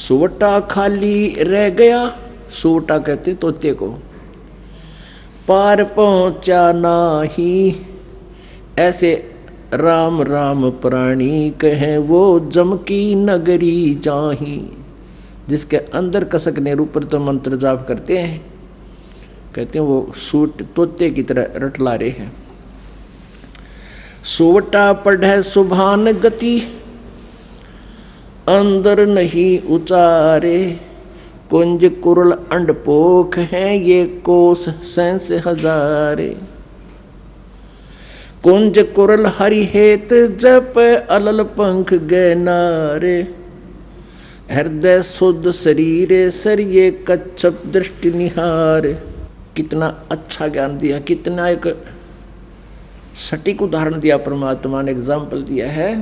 सुवटा खाली रह गया, सुवटा कहते तोते को, पार पहुंचा नाही, ऐसे राम राम प्राणी कहे वो जम की नगरी जाही। जिसके अंदर कसक ने ऊपर तो मंत्र जाप करते हैं, कहते हैं वो सूट तोते की तरह रटला रहे हैं। सुवटा पढ़े सुभान गति, अंदर नहीं उचारे, कुंज कुरल अंडपोख हैं ये कोस सैंस हजारे। कुंज कुरल हरि हेत जप अलल पंख गैनारे, हृदय शुद्ध शरीर सर ये कच्छप दृष्टि निहार। कितना अच्छा ज्ञान दिया, कितना एक सटीक उदाहरण दिया परमात्मा ने, एग्जाम्पल दिया है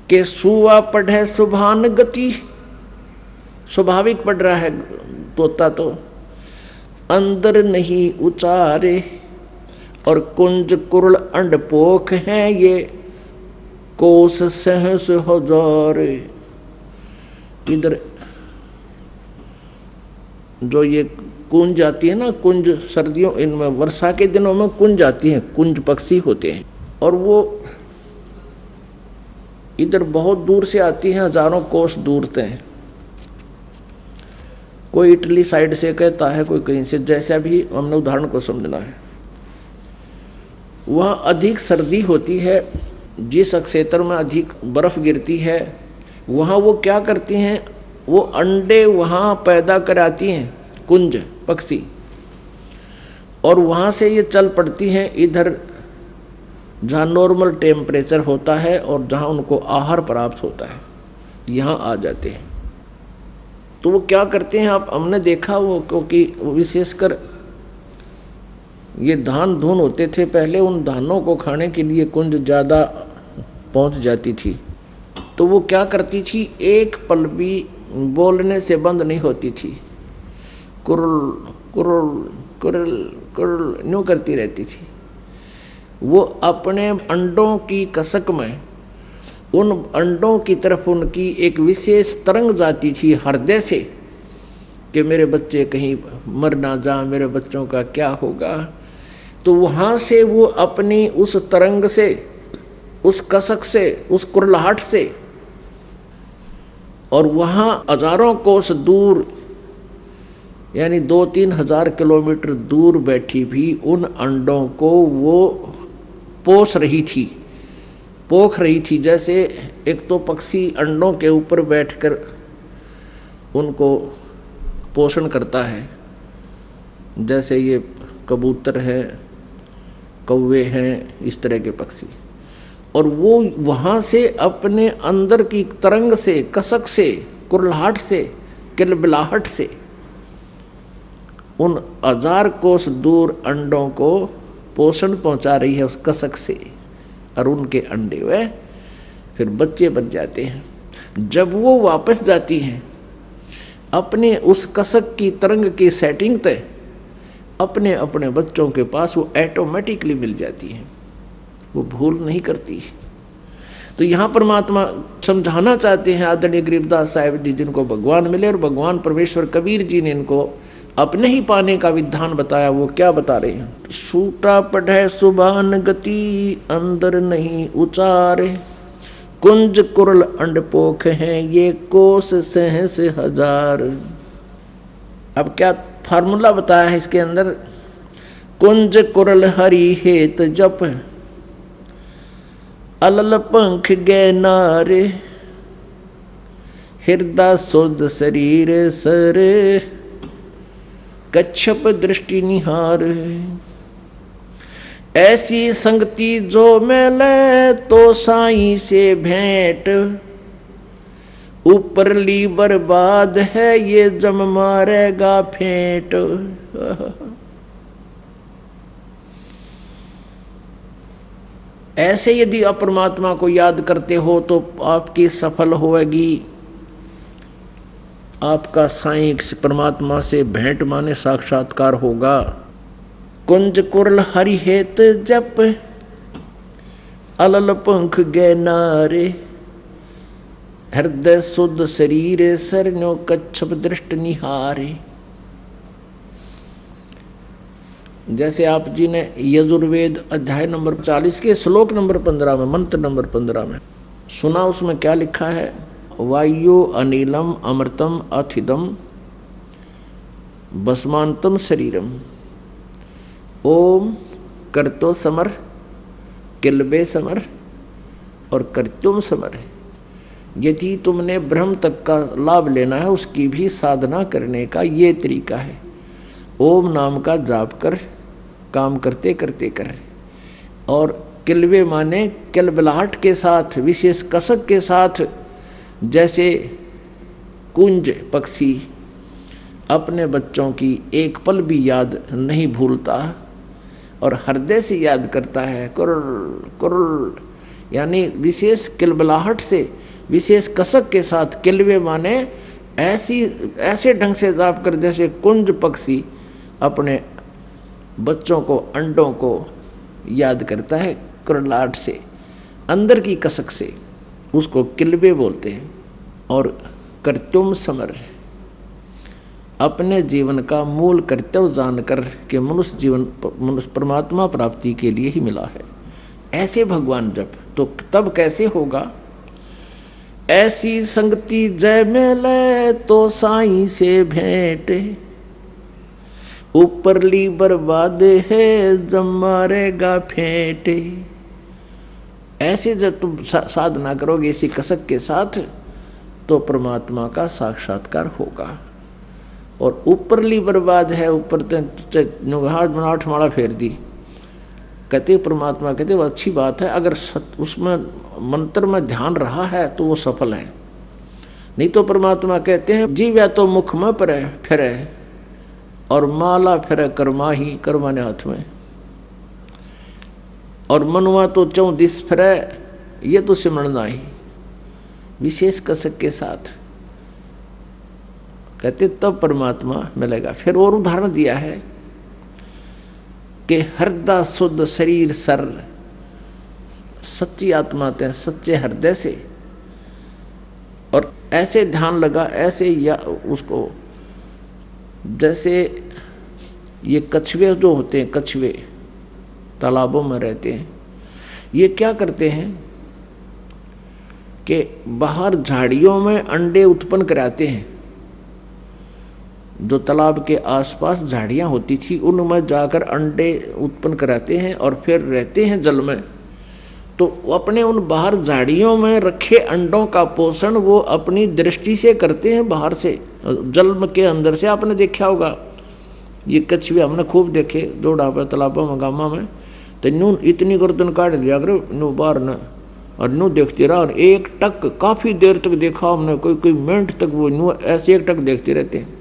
कि सुवा पढ़े सुभान गति, स्वाभाविक पढ़ रहा है तोता तो, अंदर नहीं उचारे, और कुंज कुरल अंडपोख हैं ये कोस सहस हजार। इधर जो ये कुंज आती है ना, कुंज सर्दियों इनमें वर्षा के दिनों में कुंज आती है, कुंज पक्षी होते हैं, और वो इधर बहुत दूर से आती हैं, हजारों कोस दूर से हैं। कोई इटली साइड से कहता है, कोई कहीं से, जैसा भी हमने उदाहरण को समझना है। वहाँ अधिक सर्दी होती है, जिस क्षेत्र में अधिक बर्फ गिरती है वहाँ वो क्या करती हैं, वो अंडे वहाँ पैदा कराती हैं, कुंज पक्षी, और वहाँ से ये चल पड़ती हैं इधर जहाँ नॉर्मल टेम्परेचर होता है और जहाँ उनको आहार प्राप्त होता है, यहाँ आ जाते हैं। तो वो क्या करते हैं, आप हमने देखा वो, क्योंकि विशेषकर ये धान धुन होते थे पहले, उन धानों को खाने के लिए कुंज ज़्यादा पहुँच जाती थी। तो वो क्या करती थी, एक पल भी बोलने से बंद नहीं होती थी, कुरुल कुरुल कुरुल कुरुल यूँ करती रहती थी। वो अपने अंडों की कसक में उन अंडों की तरफ उनकी एक विशेष तरंग जाती थी हृदय से, कि मेरे बच्चे कहीं मर ना जा, मेरे बच्चों का क्या होगा। तो वहाँ से वो अपनी उस तरंग से, उस कसक से, उस कुरलाहट से, और वहाँ हजारों कोस दूर यानी 2-3 हजार किलोमीटर दूर बैठी भी उन अंडों को वो पोष रही थी, पोख रही थी। जैसे एक तो पक्षी अंडों के ऊपर बैठकर उनको पोषण करता है, जैसे ये कबूतर है, कौवे हैं, इस तरह के पक्षी, और वो वहाँ से अपने अंदर की तरंग से, कसक से, कुरलाहट से, किलबिलाहट से उन 1000 कोस दूर अंडों को पोषण पहुँचा रही है उस कसक से, और उनके अंडे वे फिर बच्चे बन जाते हैं। जब वो वापस जाती हैं अपने उस कसक की तरंग की सेटिंग तय, अपने अपने बच्चों के पास वो ऐटोमेटिकली मिल जाती हैं, वो भूल नहीं करती। तो यहाँ परमात्मा समझाना चाहते हैं आदरणीय गरीबदास साहिब जी, जिनको भगवान मिले, और भगवान परमेश्वर कबीर जी ने इनको अपने ही पाने का विधान बताया। वो क्या बता रहे हैं, सूटा पढ़े सुबान गति, अंदर नहीं उचारे, कुंज कुरल अंडपोख हैं ये कोस सहस हजार। अब क्या फार्मूला बताया है इसके अंदर, कुंज कुरल हरि हेत जप, अलल पंख गैनारे, हृदय शुद्ध शरीर सर कच्छप दृष्टि निहार। ऐसी संगति जो मिले तो साईं से भेंट, ऊपरली बर्बाद है ये जम मारेगा फेंट। ऐसे यदि आप परमात्मा को याद करते हो तो आपकी सफल होगी, आपका साईं परमात्मा से भेंट माने साक्षात्कार होगा। कुंज कुरल हरि हेत जप, अलल पंख गैनारे, हृदय शुद्ध शरीर सरन्यो कच्छप दृष्ट निहारे। जैसे आप जी ने यजुर्वेद अध्याय नंबर 40 के श्लोक नंबर 15 में, मंत्र नंबर 15 में सुना, उसमें क्या लिखा है? वायु अनिलम अमृतम अथिदम भस्मांतम शरीरम ओम करतो समर किलबे समर और कर्त्युम समर। यदि तुमने ब्रह्म तक का लाभ लेना है, उसकी भी साधना करने का ये तरीका है। ओम नाम का जाप कर, काम करते करते कर। और किलबे माने किलबिलाहट के साथ, विशेष कसक के साथ, जैसे कुंज पक्षी अपने बच्चों की एक पल भी याद नहीं भूलता और हृदय से याद करता है, कुरुल कुरुल, यानी विशेष किलबिलाहट से, विशेष कसक के साथ। किलबे माने ऐसे ढंग से जाप कर जैसे कुंज पक्षी अपने बच्चों को, अंडों को याद करता है कुरलाहट से, अंदर की कसक से, उसको किलबे बोलते हैं। और कर्तुम समर, अपने जीवन का मूल कर्तव्य जानकर के मनुष्य जीवन मनुष्य परमात्मा प्राप्ति के लिए ही मिला है। ऐसे भगवान जब, तो तब कैसे होगा? ऐसी संगति जय मिले तो साईं से भेंटे, ऊपरली बर्बाद है जब मारेगा फेंटे। ऐसे जब तुम साधना करोगे इसी कसक के साथ, तो परमात्मा का साक्षात्कार होगा। और ऊपरली बर्बाद है, ऊपर हाथ माला फेर दी, कहते परमात्मा कहते वो अच्छी बात है, अगर उसमें मंत्र में ध्यान रहा है तो वो सफल है। नहीं तो परमात्मा कहते हैं जीव या तो मुख में परे फिरे और माला फिरे कर्मा ही, कर्मा ने हाथ में, और मनुआ तो चौ दिस फिरे, ये तो सिमरना ही। विशेष कसक के साथ कहते तब परमात्मा मिलेगा। फिर और उदाहरण दिया है कि हृदय शुद्ध शरीर सर, सच्ची आत्मा ते सच्चे हृदय से, और ऐसे ध्यान लगा, ऐसे या उसको, जैसे ये कछुए जो होते हैं, कछुए तालाबों में रहते हैं, ये क्या करते हैं कि बाहर झाड़ियों में अंडे उत्पन्न कराते हैं। जो तालाब के आसपास झाड़ियाँ होती थी उनमें जाकर अंडे उत्पन्न कराते हैं और फिर रहते हैं जल में। तो अपने उन बाहर झाड़ियों में रखे अंडों का पोषण वो अपनी दृष्टि से करते हैं, बाहर से, जल के अंदर से। आपने देखा होगा ये कछुए, हमने खूब देखे दौड़ा पर तालाबों में, गामा में, तो न्यू इतनी गर्दन काट दिया करो न्यू बाहर न, और न्यू देखते रहा, और एक टक काफ़ी देर तक देखा हमने, कोई मिनट तक वो न्यू ऐसे एक टक देखते रहते हैं।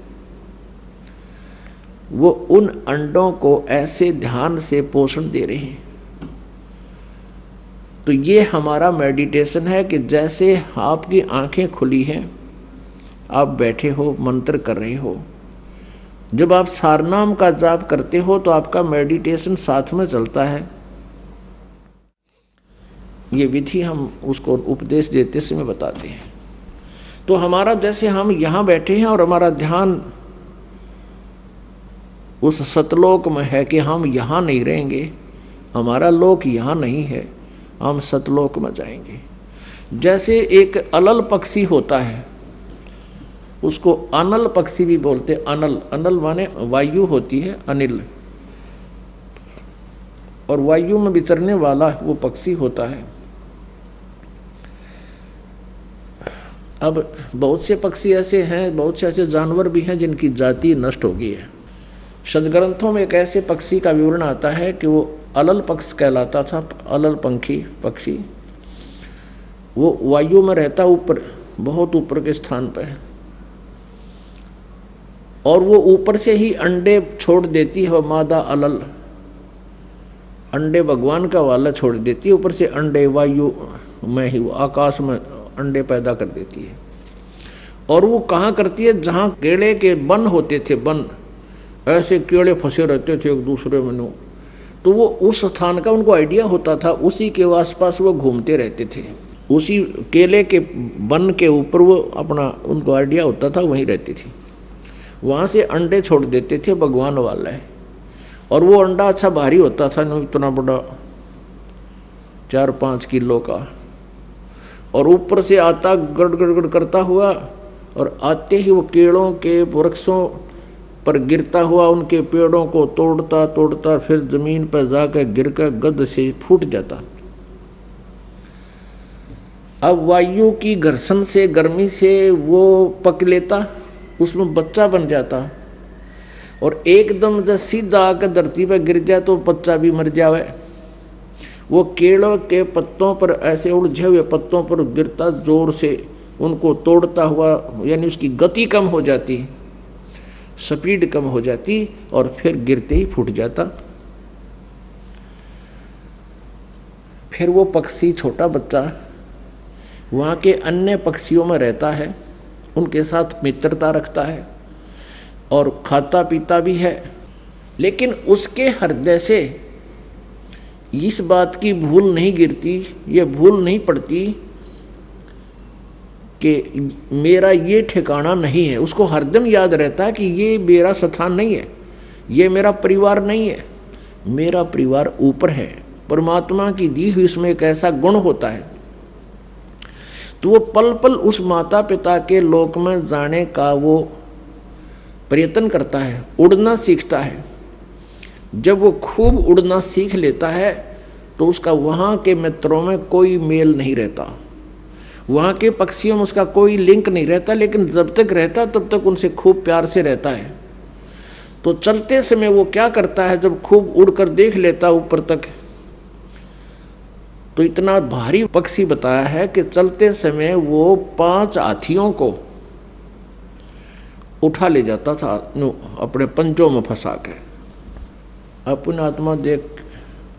वो उन अंडों को ऐसे ध्यान से पोषण दे रहे हैं। तो ये हमारा मेडिटेशन है कि जैसे आपकी आंखें खुली हैं, आप बैठे हो, मंत्र कर रहे हो, जब आप सारनाम का जाप करते हो तो आपका मेडिटेशन साथ में चलता है। ये विधि हम उसको उपदेश देते समय बताते हैं। तो हमारा जैसे हम यहाँ बैठे हैं और हमारा ध्यान उस सतलोक में है कि हम यहाँ नहीं रहेंगे, हमारा लोक यहाँ नहीं है, हम सतलोक में जाएंगे। जैसे एक अलल पक्षी होता है, उसको अनल पक्षी भी बोलते। अनल, अनल माने वायु होती है, अनिल, और वायु में विचरने वाला वो पक्षी होता है। अब बहुत से पक्षी ऐसे हैं, बहुत से ऐसे जानवर भी हैं जिनकी जाति नष्ट हो गई है। सदग्रंथों में एक ऐसे पक्षी का विवरण आता है कि वो अलल पक्ष कहलाता था, अलल पंखी पक्षी। वो वायु में रहता, ऊपर, बहुत ऊपर के स्थान पर है, और वो ऊपर से ही अंडे छोड़ देती है। मादा अलल अंडे भगवान का वाला छोड़ देती है, ऊपर से अंडे वायु में ही, आकाश में अंडे पैदा कर देती है। और वो कहाँ करती है? जहाँ केले के वन होते थे, वन, ऐसे केले फंसे रहते थे एक दूसरे में, तो वो उस स्थान का उनको आइडिया होता था, उसी के आसपास वो घूमते रहते थे। उसी केले के वन के ऊपर वो अपना उनको आइडिया होता था, वहीं रहती थी। वहाँ से अंडे छोड़ देते थे, भगवान वाला है। और वो अंडा अच्छा भारी होता था, नहीं इतना बड़ा 4-5 किलो का, और ऊपर से आता गड़गड़ करता हुआ, और आते ही वो केलों के वृक्षों पर गिरता हुआ उनके पेड़ों को तोड़ता तोड़ता फिर जमीन पर जाकर गिरकर गद से फूट जाता। अब वायु की घर्षण से, गर्मी से वो पक लेता, उसमें बच्चा बन जाता, और एकदम जब सीधा आकर धरती पर गिर जाए तो बच्चा भी मर जावे। वो केलों के पत्तों पर, ऐसे उलझे हुए पत्तों पर गिरता, जोर से उनको तोड़ता हुआ, यानी उसकी गति कम हो जाती, स्पीड कम हो जाती, और फिर गिरते ही फूट जाता। फिर वो पक्षी, छोटा बच्चा, वहाँ के अन्य पक्षियों में रहता है, उनके साथ मित्रता रखता है और खाता पीता भी है। लेकिन उसके हृदय से इस बात की भूल नहीं गिरती, ये भूल नहीं पड़ती कि मेरा ये ठिकाना नहीं है। उसको हरदम याद रहता है कि ये मेरा स्थान नहीं है, ये मेरा परिवार नहीं है, मेरा परिवार ऊपर है। परमात्मा की दी हुई इसमें एक ऐसा गुण होता है, तो वो पल पल उस माता पिता के लोक में जाने का वो प्रयत्न करता है, उड़ना सीखता है। जब वो खूब उड़ना सीख लेता है तो उसका वहाँ के मित्रों में कोई मेल नहीं रहता, वहाँ के पक्षियों में उसका कोई लिंक नहीं रहता, लेकिन जब तक रहता तब तक उनसे खूब प्यार से रहता है। तो चलते समय वो क्या करता है, जब खूब उड़कर देख लेता ऊपर तक, तो इतना भारी पक्षी बताया है कि चलते समय वो 5 हाथियों को उठा ले जाता था अपने पंजों में फंसा के। अपनी आत्मा देख,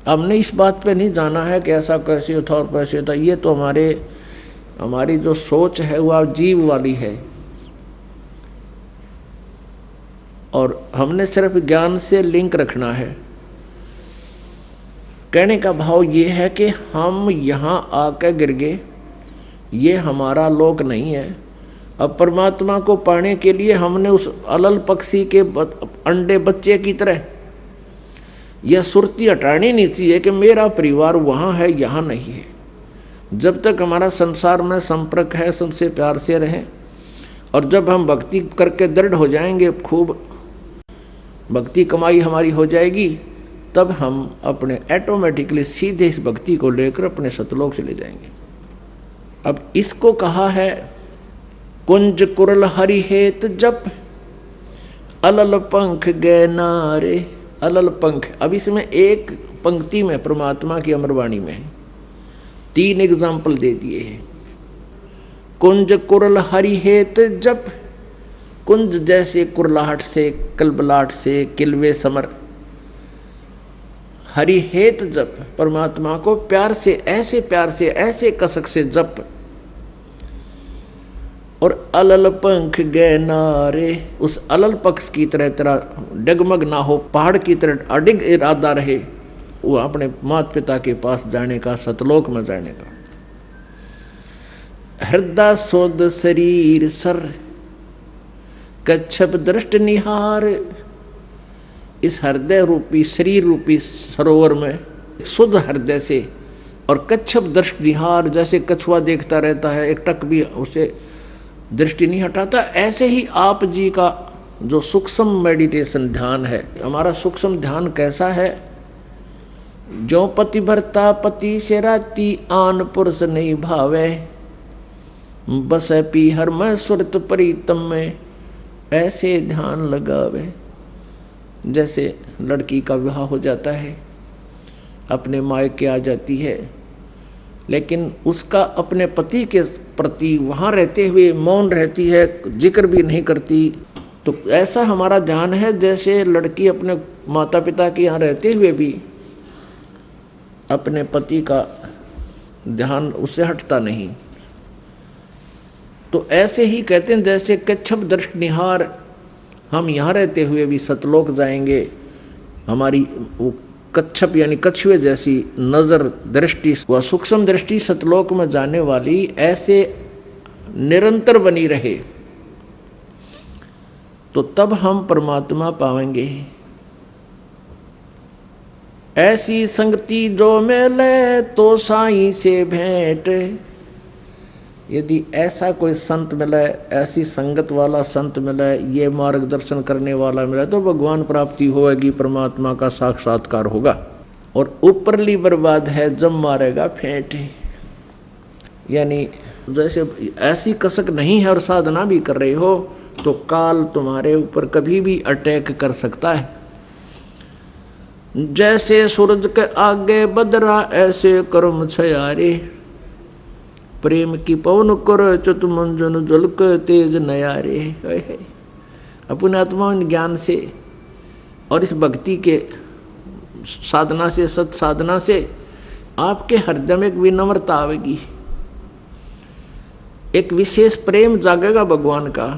हमने इस बात पे नहीं जाना है कि ऐसा कैसे था और कैसे था, ये तो हमारी जो सोच है वह जीव वाली है, और हमने सिर्फ ज्ञान से लिंक रखना है। कहने का भाव ये है कि हम यहाँ आकर गिर गए, ये हमारा लोक नहीं है। अब परमात्मा को पाने के लिए हमने उस अलल पक्षी के अंडे बच्चे की तरह यह सुरती हटानी नहीं चाहिए कि मेरा परिवार वहाँ है, यहाँ नहीं है। जब तक हमारा संसार में संपर्क है, सबसे प्यार से रहें, और जब हम भक्ति करके दृढ़ हो जाएंगे, खूब भक्ति कमाई हमारी हो जाएगी, तब हम अपने ऑटोमेटिकली सीधे इस भक्ति को लेकर अपने सतलोक चले जाएंगे। अब इसको कहा है कुंज कुरल हरि हेत जप, अलल पंख गए नारे। अलल पंख, अब इसमें एक पंक्ति में परमात्मा की अमरवाणी में 3 एग्जाम्पल दे दिए हैं। कुंज कुरल हरि हेत जप, कुंज जैसे कुरलाहट से, कलबलाहट से, किलवे समर, हरि हेत जप, परमात्मा को प्यार से, ऐसे कसक से जप। और अलल पंख गए नारे, उस अलल पक्ष की तरह डगमग ना हो, पहाड़ की तरह अडिग इरादा रहे, वो अपने माता पिता के पास जाने का, सतलोक में जाने का। हृदय सोद शरीर सर, कच्छप दृष्ट निहार। इस हृदय रूपी, शरीर रूपी सरोवर में शुद्ध हृदय से, और कच्छप दृष्ट निहार, जैसे कछुआ देखता रहता है, एक टक भी उसे दृष्टि नहीं हटाता, ऐसे ही आप जी का जो सूक्ष्म मेडिटेशन ध्यान है, हमारा सूक्ष्म ध्यान कैसा है, जो पति भरता पति से राती, आन पुरुष नहीं भावे, बस पी हर मैं सुरत प्रीतम में, ऐसे ध्यान लगावे। जैसे लड़की का विवाह हो जाता है, अपने मायके आ जाती है, लेकिन उसका अपने पति के प्रति वहाँ रहते हुए मौन रहती है, जिक्र भी नहीं करती। तो ऐसा हमारा ध्यान है जैसे लड़की अपने माता पिता के यहाँ रहते हुए भी अपने पति का ध्यान उससे हटता नहीं। तो ऐसे ही कहते हैं जैसे कच्छप दृष्ट निहार, हम यहाँ रहते हुए भी सतलोक जाएंगे, हमारी वो कच्छप यानी कछुए जैसी नजर दृष्टि व सूक्ष्म दृष्टि सतलोक में जाने वाली ऐसे निरंतर बनी रहे, तो तब हम परमात्मा पाएंगे। ऐसी संगति जो मिले तो साईं से भेंट, यदि ऐसा कोई संत मिले, ऐसी संगत वाला संत मिले, ये मार्गदर्शन करने वाला मिले, तो भगवान प्राप्ति होगी, परमात्मा का साक्षात्कार होगा। और ऊपरली बर्बाद है जब मारेगा फेंट, यानी जैसे ऐसी कसक नहीं है और साधना भी कर रहे हो तो काल तुम्हारे ऊपर कभी भी अटैक कर सकता है। जैसे सूरज के आगे बदरा ऐसे कर्म छयारे, प्रेम की पवन कर चुत मंजन जलक तेज नयारे। अपने आत्मा ज्ञान से और इस भक्ति के साधना से, सत साधना से आपके हृदय में एक विनम्रता आवेगी, एक विशेष प्रेम जागेगा भगवान का।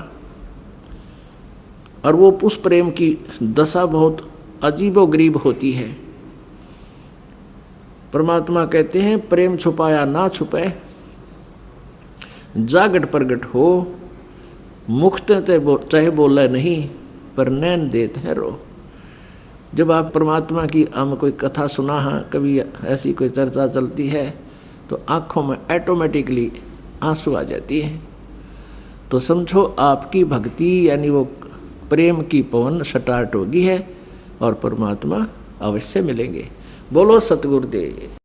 और वो उस प्रेम की दशा बहुत अजीबो गरीब होती है। परमात्मा कहते हैं प्रेम छुपाया ना छुपे, जागट प्रगट हो, मुक्त चाहे बोले नहीं पर नैन देते हैं रो। जब आप परमात्मा की हम कोई कथा सुना है, कभी ऐसी कोई चर्चा चलती है, तो आँखों में ऑटोमेटिकली आंसू आ जाती है। तो समझो आपकी भक्ति यानी वो प्रेम की पवन स्टार्ट होगी है और परमात्मा अवश्य मिलेंगे। बोलो सतगुरुदेव।